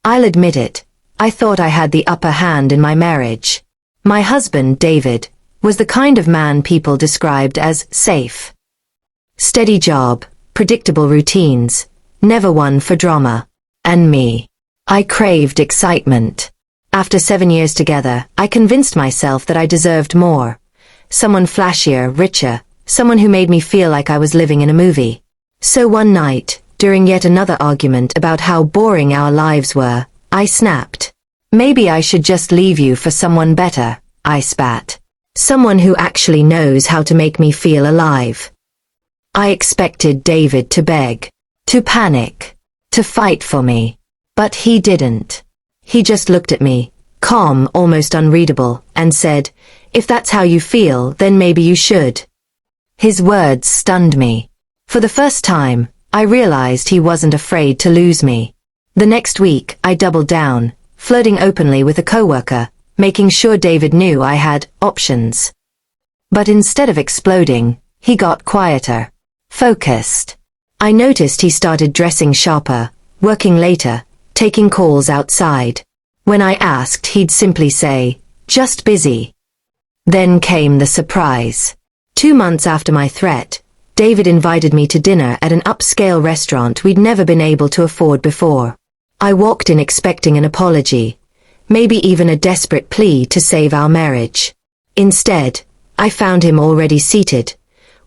I'll admit it, I thought I had the upper hand in my marriage. My husband, David, was the kind of man people described as safe. Steady job, predictable routines, never one for drama. And me. I craved excitement. After 7 years together, I convinced myself that I deserved more. Someone flashier, richer, someone who made me feel like I was living in a movie. So one night, during yet another argument about how boring our lives were, I snapped. Maybe I should just leave you for someone better, I spat. Someone who actually knows how to make me feel alive. I expected David to beg, to panic, to fight for me. But he didn't. He just looked at me, calm, almost unreadable, and said, "If that's how you feel, then maybe you should." His words stunned me. For the first time, I realized he wasn't afraid to lose me. The next week, I doubled down, flirting openly with a coworker, making sure David knew I had options. But instead of exploding, he got quieter, focused. I noticed he started dressing sharper, working later, taking calls outside. When I asked, he'd simply say, "Just busy." Then came the surprise. 2 months after my threat, David invited me to dinner at an upscale restaurant we'd never been able to afford before. I walked in expecting an apology, maybe even a desperate plea to save our marriage. Instead, I found him already seated,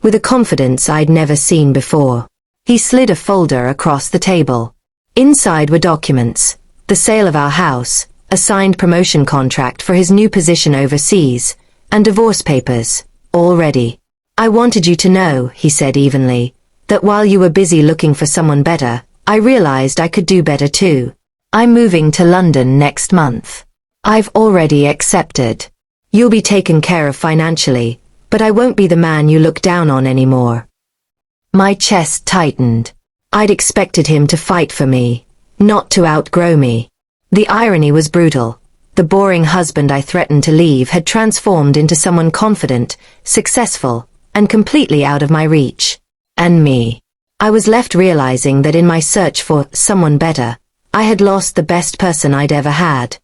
with a confidence I'd never seen before. He slid a folder across the table. Inside were documents, the sale of our house, a signed promotion contract for his new position overseas, and divorce papers, all ready. "I wanted you to know," he said evenly, "that while you were busy looking for someone better, I realized I could do better too. I'm moving to London next month. I've already accepted. You'll be taken care of financially, but I won't be the man you look down on anymore." My chest tightened. I'd expected him to fight for me, not to outgrow me. The irony was brutal. The boring husband I threatened to leave had transformed into someone confident, successful, and completely out of my reach. And me. I was left realizing that in my search for someone better, I had lost the best person I'd ever had.